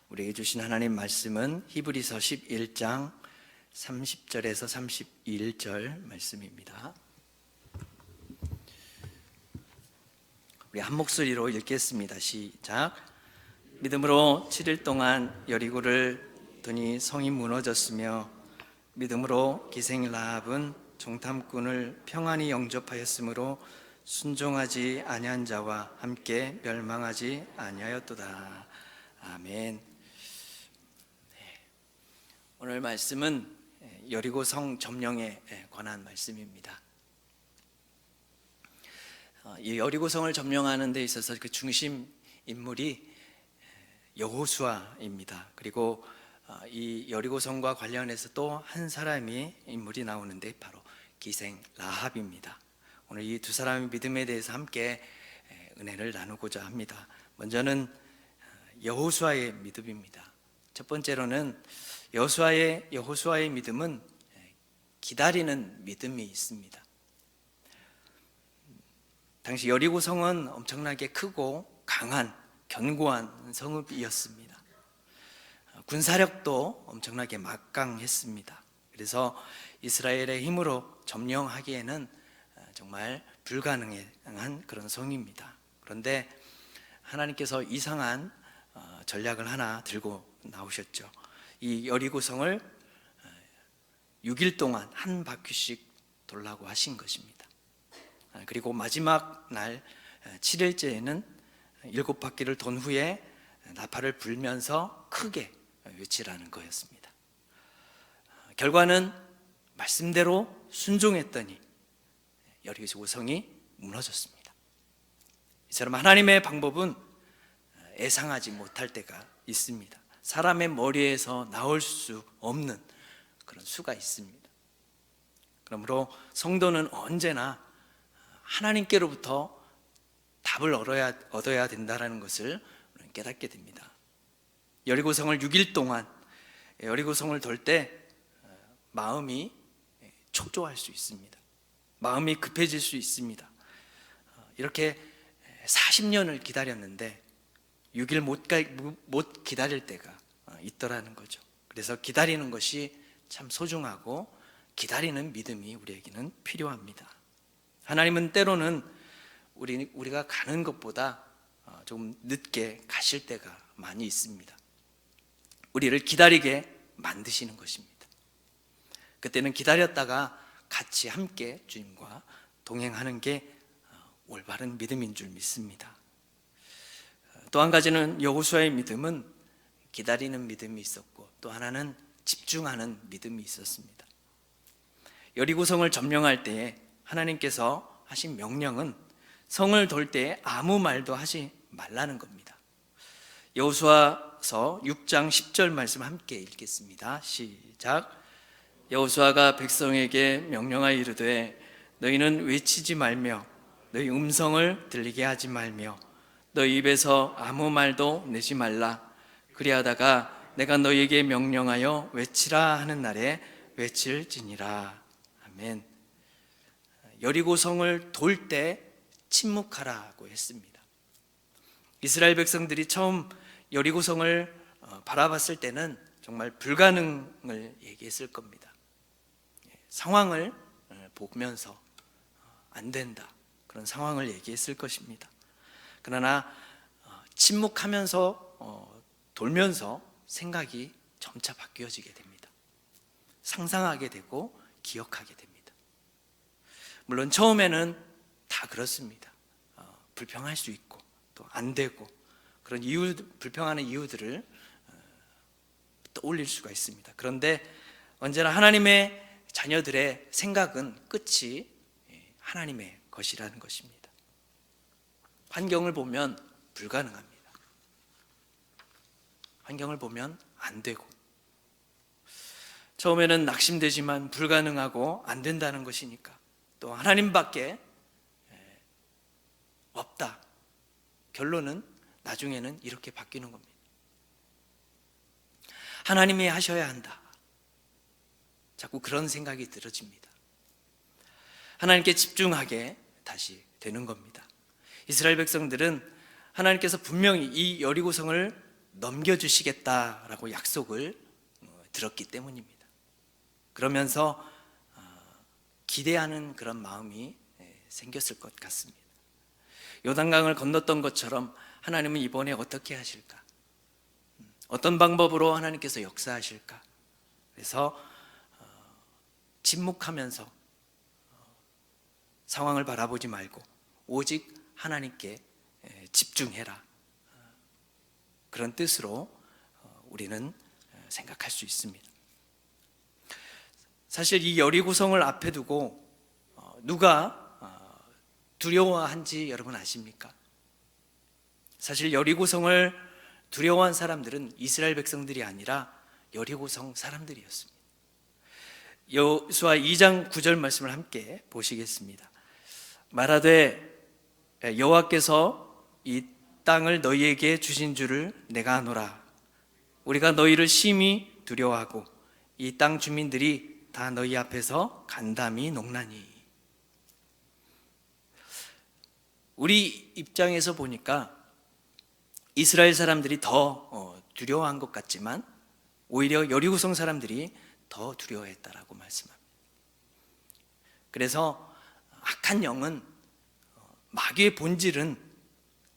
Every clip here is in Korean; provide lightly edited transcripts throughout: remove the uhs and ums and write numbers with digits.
우리에게 주신 하나님 말씀은 히브리서 11장 30절에서 31절 말씀입니다. 우리 한 목소리로 읽겠습니다. 시작. 믿음으로 7일 동안 여리고를 도니 성이 무너졌으며 믿음으로 기생 라합은 정탐꾼을 평안히 영접하였으므로 순종하지 아니한 자와 함께 멸망하지 아니하였도다. 아멘. 오늘 말씀은 여리고 성 점령에 관한 말씀입니다. 이 여리고 성을 점령하는 데 있어서 그 중심 인물이 여호수아입니다. 그리고 이 여리고 성과 관련해서 또 한 사람이 인물이 나오는데 바로 기생 라합입니다. 오늘 이 두 사람의 믿음에 대해서 함께 은혜를 나누고자 합니다. 먼저는 여호수아의 믿음입니다. 첫 번째로는 여호수아의 믿음은 기다리는 믿음이 있습니다. 당시 여리고 성은 엄청나게 크고 강한 견고한 성읍이었습니다. 군사력도 엄청나게 막강했습니다. 그래서 이스라엘의 힘으로 점령하기에는 정말 불가능한 그런 성입니다. 그런데 하나님께서 이상한 전략을 하나 들고 나오셨죠. 이 여리고성을 6일 동안 한 바퀴씩 돌라고 하신 것입니다. 그리고 마지막 날 7일째에는 7바퀴를 돈 후에 나팔을 불면서 크게 외치라는 거였습니다. 결과는 말씀대로 순종했더니 여리고성이 무너졌습니다. 이처럼 하나님의 방법은 예상하지 못할 때가 있습니다. 사람의 머리에서 나올 수 없는 그런 수가 있습니다. 그러므로 성도는 언제나 하나님께로부터 답을 얻어야 된다는 것을 깨닫게 됩니다. 여리고성을 6일 동안 여리고성을 돌 때 마음이 초조할 수 있습니다. 마음이 급해질 수 있습니다. 이렇게 40년을 기다렸는데 6일 못 기다릴 때가 있더라는 거죠. 그래서 기다리는 것이 참 소중하고 기다리는 믿음이 우리에게는 필요합니다. 하나님은 때로는 우리가 가는 것보다 좀 늦게 가실 때가 많이 있습니다. 우리를 기다리게 만드시는 것입니다. 그때는 기다렸다가 같이 함께 주님과 동행하는 게 올바른 믿음인 줄 믿습니다. 또 한 가지는 여호수아의 믿음은 기다리는 믿음이 있었고 또 하나는 집중하는 믿음이 있었습니다. 여리고성을 점령할 때에 하나님께서 하신 명령은 성을 돌 때 아무 말도 하지 말라는 겁니다. 여호수아서 6장 10절 말씀 함께 읽겠습니다. 시작. 여호수아가 백성에게 명령하여 이르되 너희는 외치지 말며 너희 음성을 들리게 하지 말며 너희 입에서 아무 말도 내지 말라. 그리하다가 내가 너희에게 명령하여 외치라 하는 날에 외칠지니라. 아멘. 여리고성을 돌 때 침묵하라고 했습니다. 이스라엘 백성들이 처음 여리고성을 바라봤을 때는 정말 불가능을 얘기했을 겁니다. 상황을 보면서 안 된다, 그런 상황을 얘기했을 것입니다. 그러나 침묵하면서 돌면서 생각이 점차 바뀌어지게 됩니다. 상상하게 되고 기억하게 됩니다. 물론 처음에는 다 그렇습니다. 불평할 수 있고 또 안 되고 그런 불평하는 이유들을 떠올릴 수가 있습니다. 그런데 언제나 하나님의 자녀들의 생각은 끝이 하나님의 것이라는 것입니다. 환경을 보면 불가능합니다. 환경을 보면 안 되고 처음에는 낙심되지만 불가능하고 안 된다는 것이니까 또 하나님밖에 없다. 결론은 나중에는 이렇게 바뀌는 겁니다. 하나님이 하셔야 한다. 자꾸 그런 생각이 들어집니다. 하나님께 집중하게 다시 되는 겁니다. 이스라엘 백성들은 하나님께서 분명히 이 여리고성을 넘겨주시겠다라고 약속을 들었기 때문입니다. 그러면서 기대하는 그런 마음이 생겼을 것 같습니다. 요단강을 건넜던 것처럼 하나님은 이번에 어떻게 하실까? 어떤 방법으로 하나님께서 역사하실까? 그래서 침묵하면서 상황을 바라보지 말고 오직 하나님께 집중해라. 그런 뜻으로 우리는 생각할 수 있습니다. 사실 이 여리고성을 앞에 두고 누가 두려워한지 여러분 아십니까? 사실 여리고성을 두려워한 사람들은 이스라엘 백성들이 아니라 여리고성 사람들이었습니다. 여호수아 2장 9절 말씀을 함께 보시겠습니다. 말하되 여호와께서 이 땅을 너희에게 주신 줄을 내가 아노라. 우리가 너희를 심히 두려워하고 이 땅 주민들이 다 너희 앞에서 간담이 녹나니. 우리 입장에서 보니까 이스라엘 사람들이 더 두려워한 것 같지만 오히려 여리고성 사람들이 더 두려워했다라고 말씀합니다. 그래서 악한 영은, 마귀의 본질은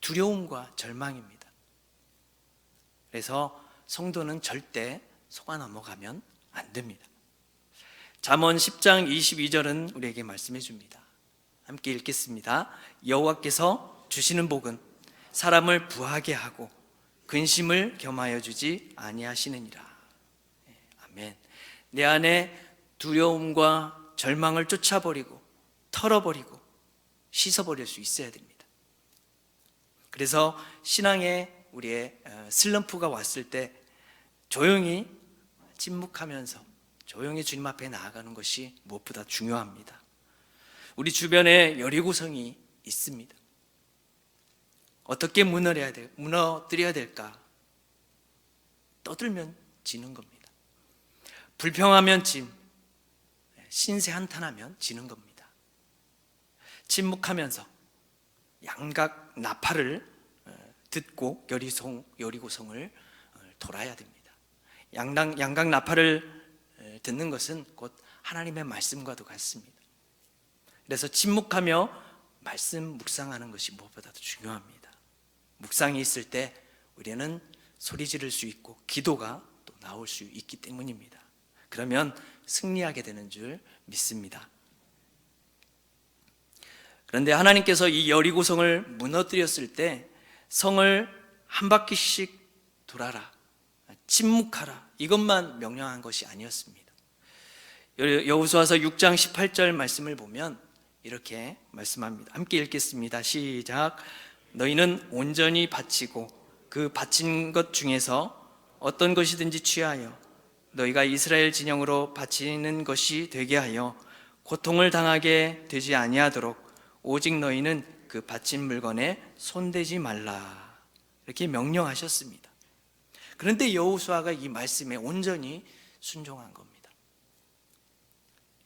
두려움과 절망입니다. 그래서 성도는 절대 속아 넘어가면 안 됩니다. 잠언 10장 22절은 우리에게 말씀해 줍니다. 함께 읽겠습니다. 여호와께서 주시는 복은 사람을 부하게 하고 근심을 겸하여 주지 아니하시느니라. 아멘. 내 안에 두려움과 절망을 쫓아버리고 털어버리고 씻어버릴 수 있어야 됩니다. 그래서 신앙에 우리의 슬럼프가 왔을 때 조용히 침묵하면서 조용히 주님 앞에 나아가는 것이 무엇보다 중요합니다. 우리 주변에 여리고성이 있습니다. 어떻게 무너뜨려야 될까? 떠들면 지는 겁니다. 불평하면 짐, 신세 한탄하면 지는 겁니다. 침묵하면서 양각 나팔을 듣고 여리고성을 돌아야 됩니다. 양각 나팔을 듣는 것은 곧 하나님의 말씀과도 같습니다. 그래서 침묵하며 말씀 묵상하는 것이 무엇보다도 중요합니다. 묵상이 있을 때 우리는 소리 지를 수 있고 기도가 또 나올 수 있기 때문입니다. 그러면 승리하게 되는 줄 믿습니다. 그런데 하나님께서 이 여리고성을 무너뜨렸을 때 성을 한 바퀴씩 돌아라, 침묵하라, 이것만 명령한 것이 아니었습니다. 여호수아서 6장 18절 말씀을 보면 이렇게 말씀합니다. 함께 읽겠습니다. 시작. 너희는 온전히 바치고 그 바친 것 중에서 어떤 것이든지 취하여 너희가 이스라엘 진영으로 바치는 것이 되게 하여 고통을 당하게 되지 아니하도록 오직 너희는 그 바친 물건에 손대지 말라. 이렇게 명령하셨습니다. 그런데 여호수아가 이 말씀에 온전히 순종한 겁니다.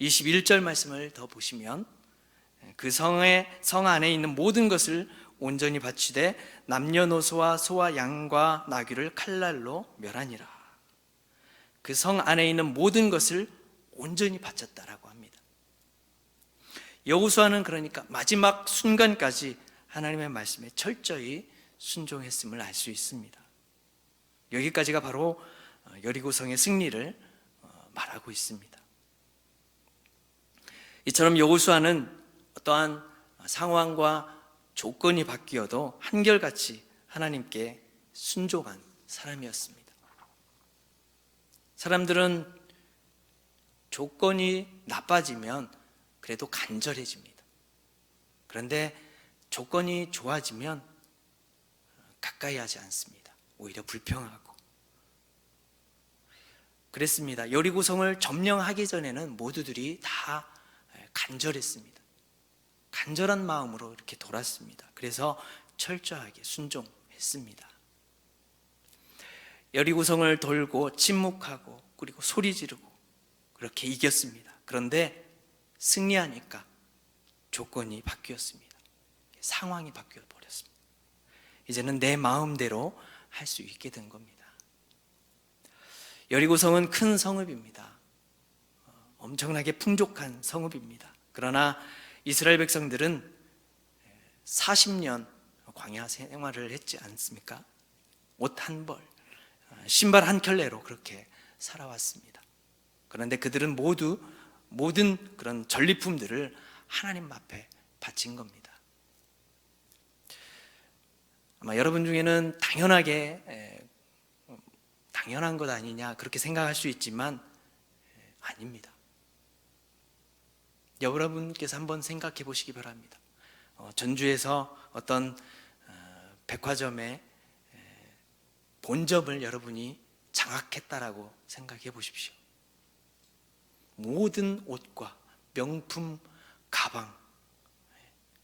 21절 말씀을 더 보시면 그 성 안에 있는 모든 것을 온전히 바치되 남녀노소와 소와 양과 나귀를 칼날로 멸하니라. 그 성 안에 있는 모든 것을 온전히 바쳤다라고 합니다. 여호수아는 그러니까 마지막 순간까지 하나님의 말씀에 철저히 순종했음을 알 수 있습니다. 여기까지가 바로 여리고성의 승리를 말하고 있습니다. 이처럼 여호수아는 어떠한 상황과 조건이 바뀌어도 한결같이 하나님께 순종한 사람이었습니다. 사람들은 조건이 나빠지면 그래도 간절해집니다. 그런데 조건이 좋아지면 가까이 하지 않습니다. 오히려 불평하고. 그랬습니다. 여리고성을 점령하기 전에는 모두들이 다 간절했습니다. 간절한 마음으로 이렇게 돌았습니다. 그래서 철저하게 순종했습니다. 여리고성을 돌고 침묵하고 그리고 소리 지르고 그렇게 이겼습니다. 그런데 승리하니까 조건이 바뀌었습니다. 상황이 바뀌어 버렸습니다. 이제는 내 마음대로 할 수 있게 된 겁니다. 여리고성은 큰 성읍입니다. 엄청나게 풍족한 성읍입니다. 그러나 이스라엘 백성들은 40년 광야 생활을 했지 않습니까? 옷 한 벌, 신발 한 켤레로 그렇게 살아왔습니다. 그런데 그들은 모두 모든 그런 전리품들을 하나님 앞에 바친 겁니다. 아마 여러분 중에는 당연한 것 아니냐 그렇게 생각할 수 있지만 아닙니다. 여러분께서 한번 생각해 보시기 바랍니다. 전주에서 어떤 백화점의 본점을 여러분이 장악했다라고 생각해 보십시오. 모든 옷과 명품 가방,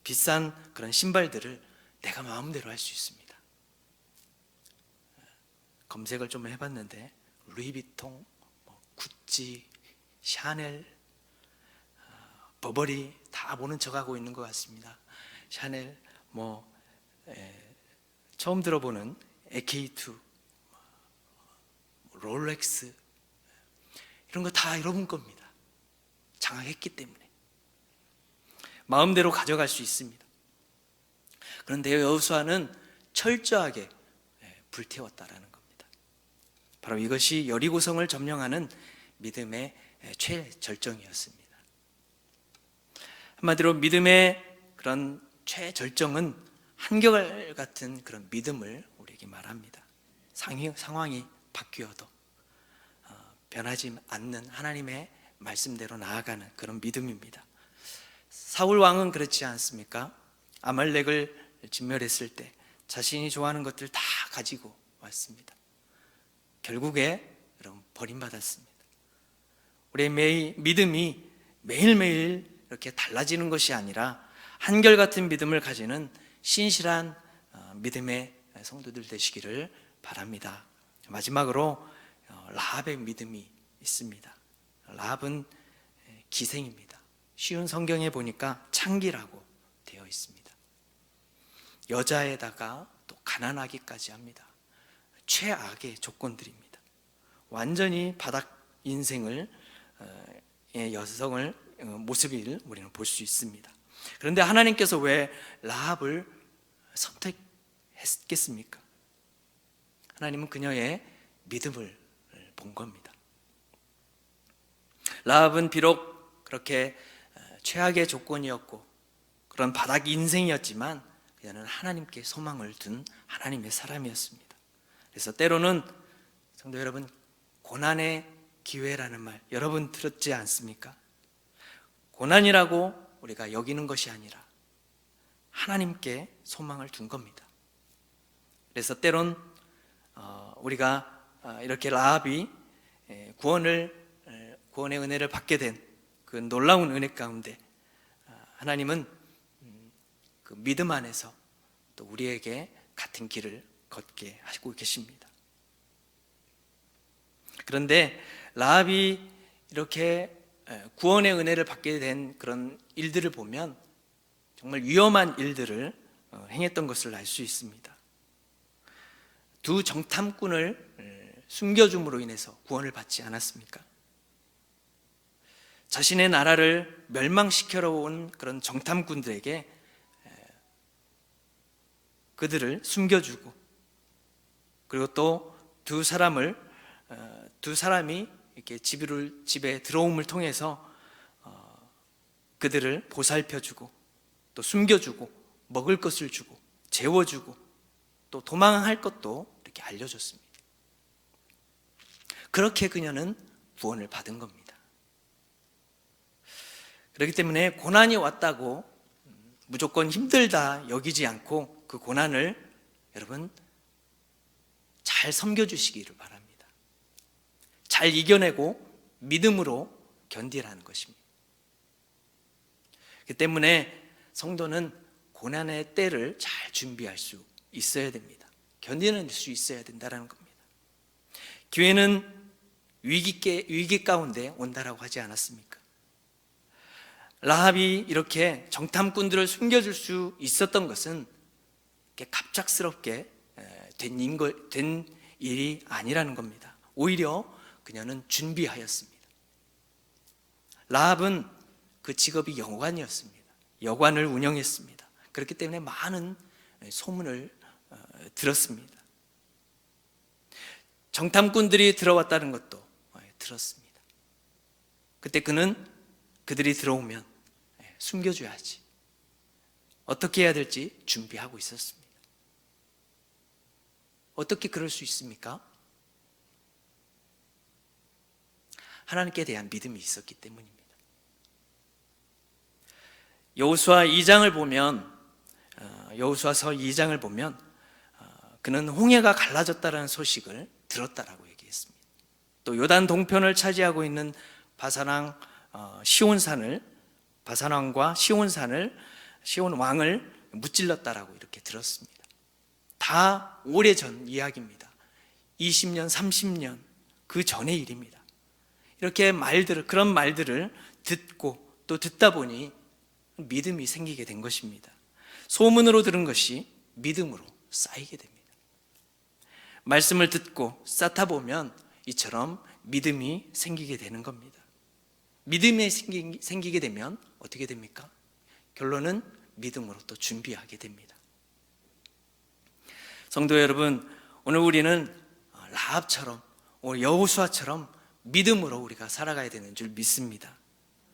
비싼 그런 신발들을 내가 마음대로 할 수 있습니다. 검색을 좀 해봤는데 루이비통, 구찌, 샤넬, 버버리 다 모른 척하고 있는 것 같습니다. 샤넬, 처음 들어보는 AK2, 롤렉스 이런 거 다 여러분 겁니다. 장악했기 때문에 마음대로 가져갈 수 있습니다. 그런데 여호수아는 철저하게 불태웠다라는 겁니다. 바로 이것이 여리고성을 점령하는 믿음의 최절정이었습니다. 한마디로 믿음의 그런 최절정은 한결같은 그런 믿음을 우리에게 말합니다. 상황이 바뀌어도 변하지 않는 하나님의 말씀대로 나아가는 그런 믿음입니다. 사울 왕은 그렇지 않습니까? 아말렉을 진멸했을 때 자신이 좋아하는 것들 다 가지고 왔습니다. 결국에 여러분 버림받았습니다. 우리의 믿음이 매일매일 이렇게 달라지는 것이 아니라 한결같은 믿음을 가지는 신실한 믿음의 성도들 되시기를 바랍니다. 마지막으로 라합의 믿음이 있습니다. 라합은 기생입니다. 쉬운 성경에 보니까 창기라고 되어 있습니다. 여자에다가 또 가난하기까지 합니다. 최악의 조건들입니다. 완전히 바닥 인생을 여성을 모습을 우리는 볼 수 있습니다. 그런데 하나님께서 왜 라합을 선택했겠습니까? 하나님은 그녀의 믿음을 본 겁니다. 라합은 비록 그렇게 최악의 조건이었고 그런 바닥 인생이었지만 그녀는 하나님께 소망을 둔 하나님의 사람이었습니다. 그래서 때로는 성도 여러분, 고난의 기회라는 말 여러분 들었지 않습니까? 고난이라고 우리가 여기는 것이 아니라 하나님께 소망을 둔 겁니다. 그래서 때론 우리가 이렇게 라합이 구원의 은혜를 받게 된 그 놀라운 은혜 가운데 하나님은 그 믿음 안에서 또 우리에게 같은 길을 걷게 하시고 계십니다. 그런데 라합이 이렇게 구원의 은혜를 받게 된 그런 일들을 보면 정말 위험한 일들을 행했던 것을 알 수 있습니다. 두 정탐꾼을 숨겨줌으로 인해서 구원을 받지 않았습니까? 자신의 나라를 멸망시키러 온 그런 정탐꾼들에게 그들을 숨겨주고 그리고 또 두 사람이 이렇게 집에 들어옴을 통해서 그들을 보살펴주고 또 숨겨주고 먹을 것을 주고 재워주고 또 도망할 것도 이렇게 알려줬습니다. 그렇게 그녀는 구원을 받은 겁니다. 그렇기 때문에 고난이 왔다고 무조건 힘들다 여기지 않고 그 고난을 여러분 잘 섬겨주시기를 바랍니다. 잘 이겨내고 믿음으로 견디라는 것입니다. 그렇기 때문에 성도는 고난의 때를 잘 준비할 수 있어야 됩니다. 견디는 수 있어야 된다는 겁니다. 기회는 위기 가운데 온다라고 하지 않았습니까? 라합이 이렇게 정탐꾼들을 숨겨줄 수 있었던 것은 이렇게 갑작스럽게 된 일이 아니라는 겁니다. 오히려 그녀는 준비하였습니다. 라합은 그 직업이 여관이었습니다. 여관을 운영했습니다. 그렇기 때문에 많은 소문을 들었습니다. 정탐꾼들이 들어왔다는 것도 들었습니다. 그때 그는 그들이 들어오면 숨겨줘야지, 어떻게 해야 될지 준비하고 있었습니다. 어떻게 그럴 수 있습니까? 하나님께 대한 믿음이 있었기 때문입니다. 여호수아 2장을 보면, 여호수아서 2장을 보면 그는 홍해가 갈라졌다는 소식을 들었다라고 얘기했습니다. 또 요단 동편을 차지하고 있는 바산 왕과 시온 왕을 무찔렀다라고 이렇게 들었습니다. 다 오래전 이야기입니다. 20년, 30년 그 전의 일입니다. 이렇게 그런 말들을 듣고 또 듣다 보니 믿음이 생기게 된 것입니다. 소문으로 들은 것이 믿음으로 쌓이게 됩니다. 말씀을 듣고 쌓다 보면 이처럼 믿음이 생기게 되는 겁니다. 믿음이 생기게 되면 어떻게 됩니까? 결론은 믿음으로 또 준비하게 됩니다. 성도 여러분, 오늘 우리는 라합처럼, 오늘 여호수아처럼 믿음으로 우리가 살아가야 되는 줄 믿습니다.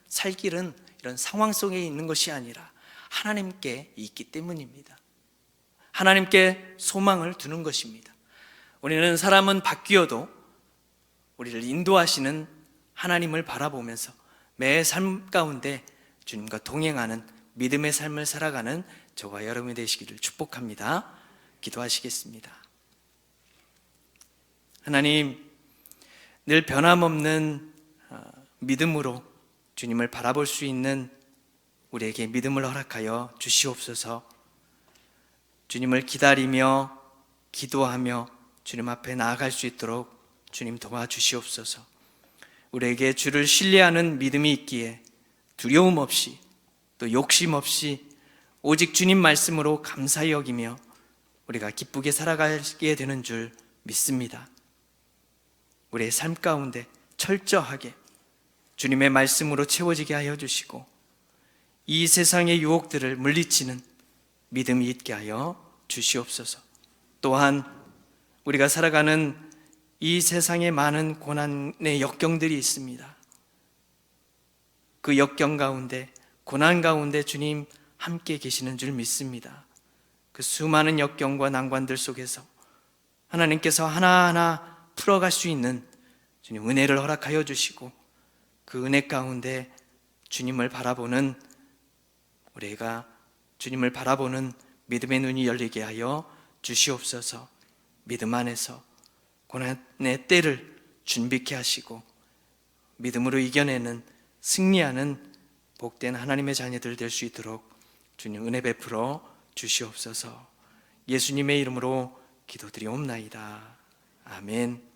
살 길은 이런 상황 속에 있는 것이 아니라 하나님께 있기 때문입니다. 하나님께 소망을 두는 것입니다. 우리는 사람은 바뀌어도 우리를 인도하시는 하나님을 바라보면서 매 삶 가운데 주님과 동행하는 믿음의 삶을 살아가는 저와 여러분이 되시기를 축복합니다. 기도하시겠습니다. 하나님, 늘 변함없는 믿음으로 주님을 바라볼 수 있는 우리에게 믿음을 허락하여 주시옵소서. 주님을 기다리며 기도하며 주님 앞에 나아갈 수 있도록 주님 도와주시옵소서. 우리에게 주를 신뢰하는 믿음이 있기에 두려움 없이 또 욕심 없이 오직 주님 말씀으로 감사히 여기며 우리가 기쁘게 살아가게 되는 줄 믿습니다. 우리의 삶 가운데 철저하게 주님의 말씀으로 채워지게 하여 주시고 이 세상의 유혹들을 물리치는 믿음이 있게 하여 주시옵소서. 또한 우리가 살아가는 이 세상에 많은 고난의 역경들이 있습니다. 그 역경 가운데, 고난 가운데 주님 함께 계시는 줄 믿습니다. 그 수많은 역경과 난관들 속에서 하나님께서 하나하나 풀어갈 수 있는 주님 은혜를 허락하여 주시고 그 은혜 가운데 주님을 바라보는 우리가 주님을 바라보는 믿음의 눈이 열리게 하여 주시옵소서. 믿음 안에서 고난의 때를 준비케 하시고 믿음으로 이겨내는 승리하는 복된 하나님의 자녀들 될 수 있도록 주님 은혜 베풀어 주시옵소서. 예수님의 이름으로 기도드리옵나이다. 아멘.